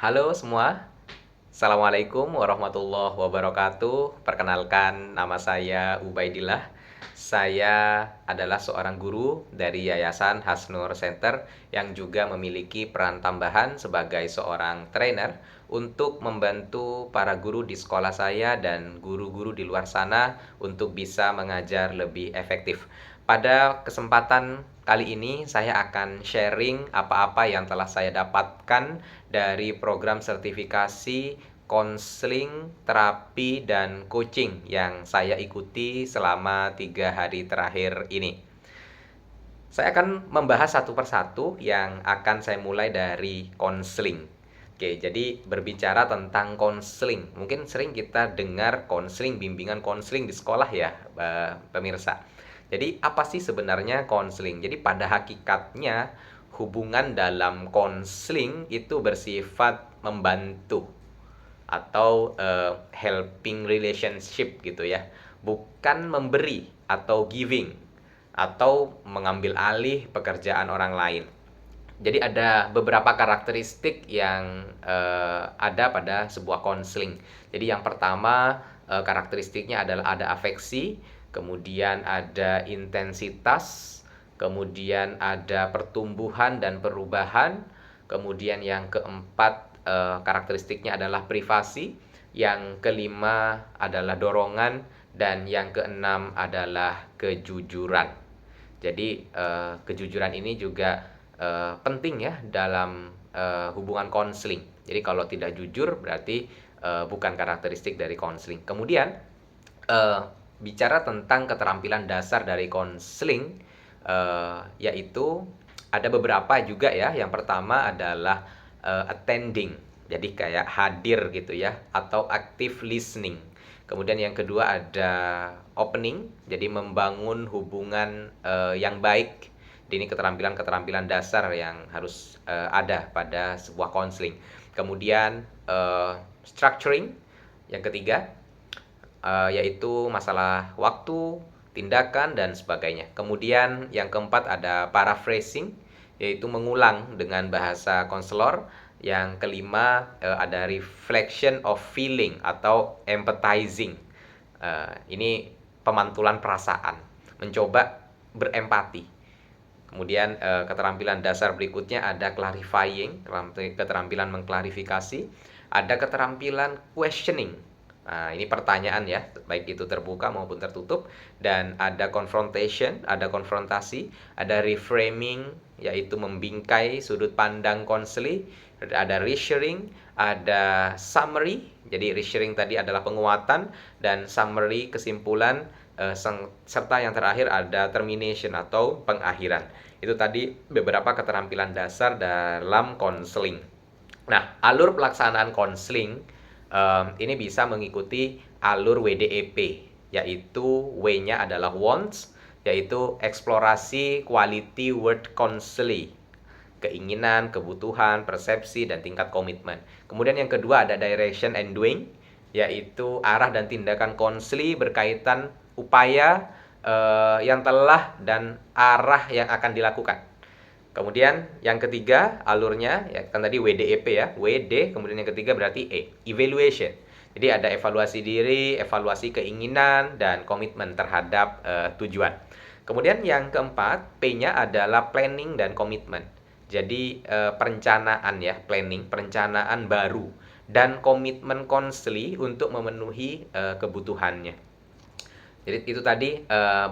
Halo semua, Assalamualaikum warahmatullahi wabarakatuh. Perkenalkan, nama saya Ubaidillah. Saya adalah seorang guru dari Yayasan Hasnur Center yang juga memiliki peran tambahan sebagai seorang trainer untuk membantu para guru di sekolah saya dan guru-guru di luar sana untuk bisa mengajar lebih efektif. Pada kesempatan kali ini saya akan sharing apa-apa yang telah saya dapatkan dari program sertifikasi konseling, terapi, dan coaching yang saya ikuti selama 3 hari terakhir ini. Saya akan membahas satu persatu yang akan saya mulai dari konseling. Oke, jadi berbicara tentang konseling. Mungkin sering kita dengar konseling, bimbingan konseling di sekolah ya, pemirsa. Jadi apa sih sebenarnya konseling? Jadi pada hakikatnya hubungan dalam konseling itu bersifat membantu atau helping relationship gitu ya, bukan memberi atau giving atau mengambil alih pekerjaan orang lain. Jadi ada beberapa karakteristik yang ada pada sebuah konseling. Jadi yang pertama, karakteristiknya adalah ada afeksi, kemudian ada intensitas, kemudian ada pertumbuhan dan perubahan, kemudian yang keempat, karakteristiknya adalah privasi, yang kelima adalah dorongan, dan yang keenam adalah kejujuran. Jadi kejujuran ini juga penting ya dalam hubungan konseling. Jadi kalau tidak jujur berarti bukan karakteristik dari konseling. Kemudian eh, bicara tentang keterampilan dasar dari konseling, yaitu ada beberapa juga ya. Yang pertama adalah attending. Jadi kayak hadir gitu ya, atau active listening. Kemudian yang kedua ada opening, jadi membangun hubungan yang baik. Ini keterampilan-keterampilan dasar yang harus ada pada sebuah konseling. Kemudian structuring, yang ketiga yaitu masalah waktu, tindakan, dan sebagainya. Kemudian yang keempat ada paraphrasing, yaitu mengulang dengan bahasa konselor. Yang kelima ada reflection of feeling atau empathizing. Ini pemantulan perasaan, mencoba berempati. Kemudian keterampilan dasar berikutnya ada clarifying, keterampilan mengklarifikasi, ada keterampilan questioning. Nah, ini pertanyaan ya, baik itu terbuka maupun tertutup, dan ada confrontation, ada konfrontasi, ada reframing, yaitu membingkai sudut pandang konseli, ada reassuring, ada summary. Jadi reassuring tadi adalah penguatan, dan summary kesimpulan, serta yang terakhir ada termination atau pengakhiran. Itu tadi beberapa keterampilan dasar dalam konseling. Nah, alur pelaksanaan konseling ini bisa mengikuti alur WDEP, yaitu W-nya adalah wants, yaitu eksplorasi quality word counseling, keinginan, kebutuhan, persepsi, dan tingkat komitmen. Kemudian yang kedua ada direction and doing, yaitu arah dan tindakan konseli berkaitan upaya yang telah dan arah yang akan dilakukan. Kemudian yang ketiga alurnya ya kan tadi WDEP ya, WD, kemudian yang ketiga berarti E, evaluation. Jadi ada evaluasi diri, evaluasi keinginan, dan komitmen terhadap tujuan. Kemudian yang keempat, P-nya adalah planning dan komitmen. Jadi perencanaan ya, planning, perencanaan baru, dan komitmen konseli untuk memenuhi kebutuhannya. Jadi itu tadi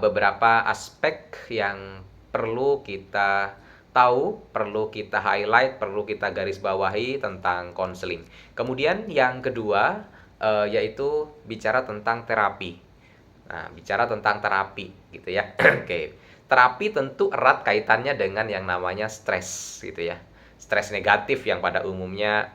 beberapa aspek yang perlu kita tahu, perlu kita highlight, perlu kita garis bawahi tentang konseling. Kemudian yang kedua yaitu bicara tentang terapi. Nah, bicara tentang terapi gitu ya. Oke. Terapi tentu erat kaitannya dengan yang namanya stres gitu ya. Stres negatif yang pada umumnya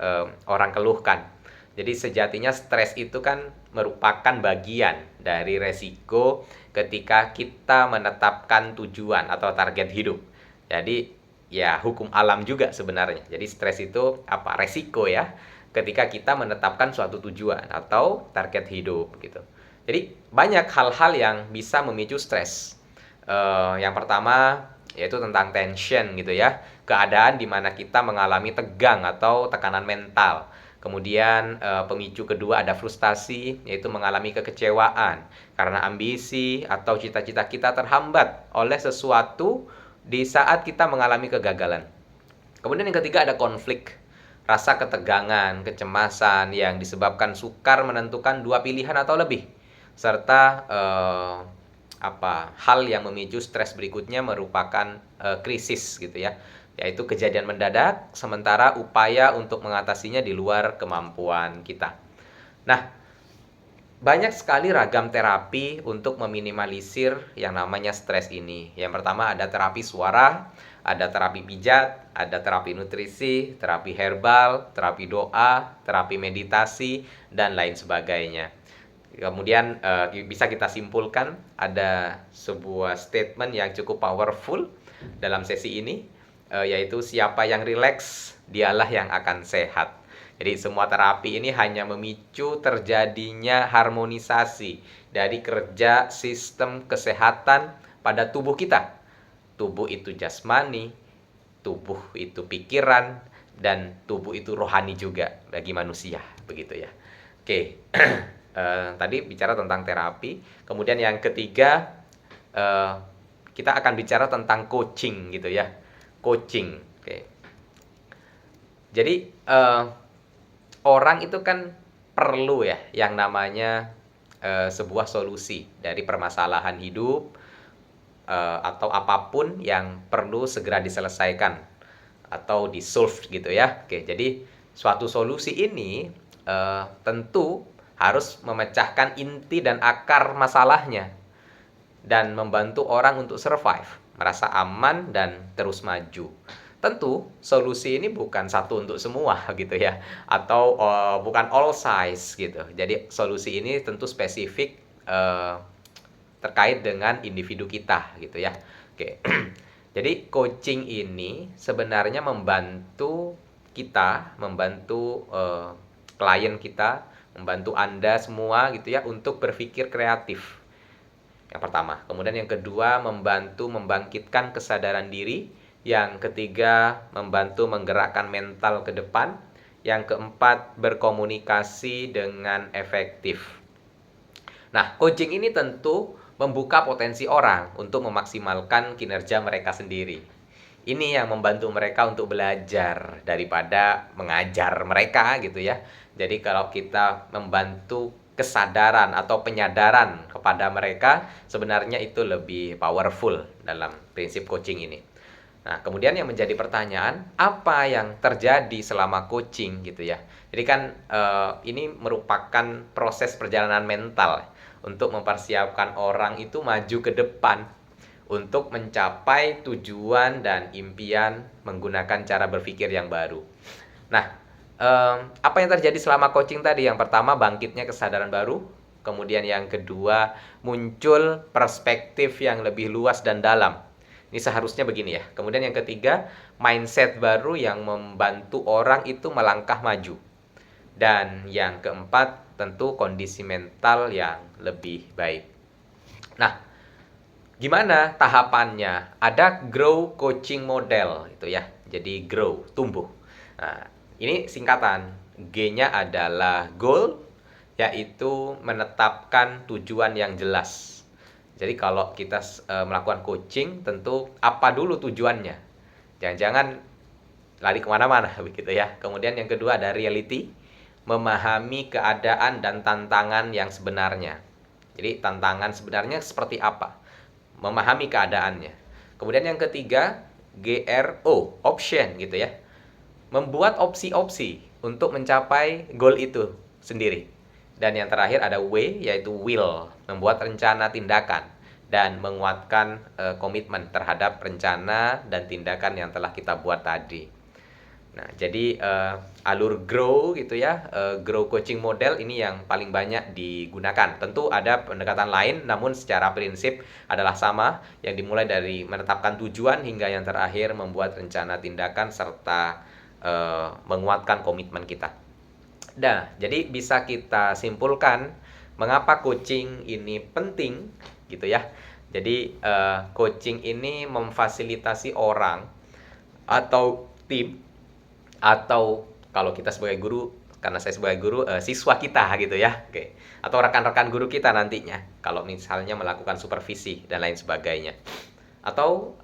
orang keluhkan. Jadi sejatinya stres itu kan merupakan bagian dari resiko ketika kita menetapkan tujuan atau target hidup. Jadi ya hukum alam juga sebenarnya. Jadi stres itu apa? Resiko ya ketika kita menetapkan suatu tujuan atau target hidup gitu. Jadi banyak hal-hal yang bisa memicu stres. Yang pertama yaitu tentang tension gitu ya. Keadaan di mana kita mengalami tegang atau tekanan mental. Kemudian pemicu kedua ada frustasi, yaitu mengalami kekecewaan karena ambisi atau cita-cita kita terhambat oleh sesuatu di saat kita mengalami kegagalan. Kemudian yang ketiga ada konflik, rasa ketegangan, kecemasan yang disebabkan sukar menentukan dua pilihan atau lebih, serta hal yang memicu stres berikutnya merupakan krisis gitu ya, yaitu kejadian mendadak sementara upaya untuk mengatasinya di luar kemampuan kita. Nah, banyak sekali ragam terapi untuk meminimalisir yang namanya stres ini. Yang pertama ada terapi suara, ada terapi pijat, ada terapi nutrisi, terapi herbal, terapi doa, terapi meditasi, dan lain sebagainya. Kemudian bisa kita simpulkan ada sebuah statement yang cukup powerful dalam sesi ini, yaitu siapa yang rileks, dialah yang akan sehat. Jadi semua terapi ini hanya memicu terjadinya harmonisasi dari kerja sistem kesehatan pada tubuh kita. Tubuh itu jasmani, tubuh itu pikiran, dan tubuh itu rohani juga bagi manusia, begitu ya. Oke, tadi bicara tentang terapi. Kemudian yang ketiga, kita akan bicara tentang coaching gitu ya. Coaching, oke. Jadi orang itu kan perlu ya yang namanya sebuah solusi dari permasalahan hidup atau apapun yang perlu segera diselesaikan atau di-solve gitu ya. Oke, jadi suatu solusi ini tentu harus memecahkan inti dan akar masalahnya dan membantu orang untuk survive, merasa aman dan terus maju. Tentu solusi ini bukan satu untuk semua gitu ya, atau bukan all size gitu. Jadi solusi ini tentu spesifik terkait dengan individu kita gitu ya. Oke. Jadi coaching ini sebenarnya membantu kita, membantu klien kita, membantu Anda semua gitu ya untuk berpikir kreatif. Yang pertama. Kemudian yang kedua, membantu membangkitkan kesadaran diri. Yang ketiga, membantu menggerakkan mental ke depan. Yang keempat, berkomunikasi dengan efektif. Nah, coaching ini tentu membuka potensi orang untuk memaksimalkan kinerja mereka sendiri. Ini yang membantu mereka untuk belajar daripada mengajar mereka gitu ya. Jadi kalau kita membantu kesadaran atau penyadaran kepada mereka, sebenarnya itu lebih powerful dalam prinsip coaching ini. Nah, kemudian yang menjadi pertanyaan, apa yang terjadi selama coaching gitu ya. Jadi kan ini merupakan proses perjalanan mental untuk mempersiapkan orang itu maju ke depan untuk mencapai tujuan dan impian menggunakan cara berpikir yang baru. Nah, apa yang terjadi selama coaching tadi? Yang pertama, bangkitnya kesadaran baru. Kemudian yang kedua, muncul perspektif yang lebih luas dan dalam. Ini seharusnya begini ya. Kemudian yang ketiga, mindset baru yang membantu orang itu melangkah maju. Dan yang keempat, tentu kondisi mental yang lebih baik. Nah, gimana tahapannya? Ada grow coaching model itu ya. Jadi grow, tumbuh. Nah, ini singkatan. G-nya adalah goal, yaitu menetapkan tujuan yang jelas. Jadi kalau kita melakukan coaching, tentu apa dulu tujuannya? Jangan-jangan lari kemana-mana begitu ya. Kemudian yang kedua ada reality, memahami keadaan dan tantangan yang sebenarnya. Jadi tantangan sebenarnya seperti apa? Memahami keadaannya. Kemudian yang ketiga, GRO, option gitu ya. Membuat opsi-opsi untuk mencapai goal itu sendiri. Dan yang terakhir ada W, yaitu will, membuat rencana tindakan dan menguatkan komitmen terhadap rencana dan tindakan yang telah kita buat tadi. Nah, jadi alur grow gitu ya, grow coaching model ini yang paling banyak digunakan. Tentu ada pendekatan lain, namun secara prinsip adalah sama, yang dimulai dari menetapkan tujuan hingga yang terakhir membuat rencana tindakan serta menguatkan komitmen kita. Nah, jadi bisa kita simpulkan mengapa coaching ini penting gitu ya. Jadi coaching ini memfasilitasi orang atau tim, atau kalau kita sebagai guru, karena saya sebagai guru, siswa kita gitu ya, oke. Atau rekan-rekan guru kita nantinya, kalau misalnya melakukan supervisi dan lain sebagainya. Atau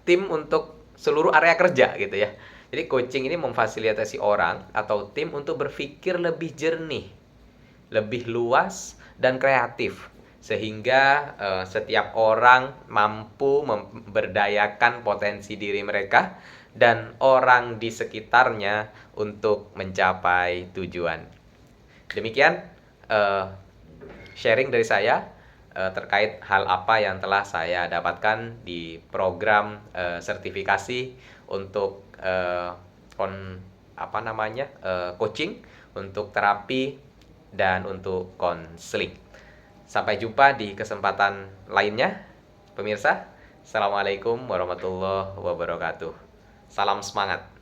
tim untuk seluruh area kerja gitu ya. Jadi coaching ini memfasilitasi orang atau tim untuk berpikir lebih jernih, lebih luas dan kreatif, sehingga setiap orang mampu memberdayakan potensi diri mereka dan orang di sekitarnya untuk mencapai tujuan. Demikian sharing dari saya terkait hal apa yang telah saya dapatkan di program sertifikasi untuk coaching, untuk terapi, dan untuk konseling. Sampai jumpa di kesempatan lainnya, pemirsa. Assalamualaikum warahmatullahi wabarakatuh. Salam semangat.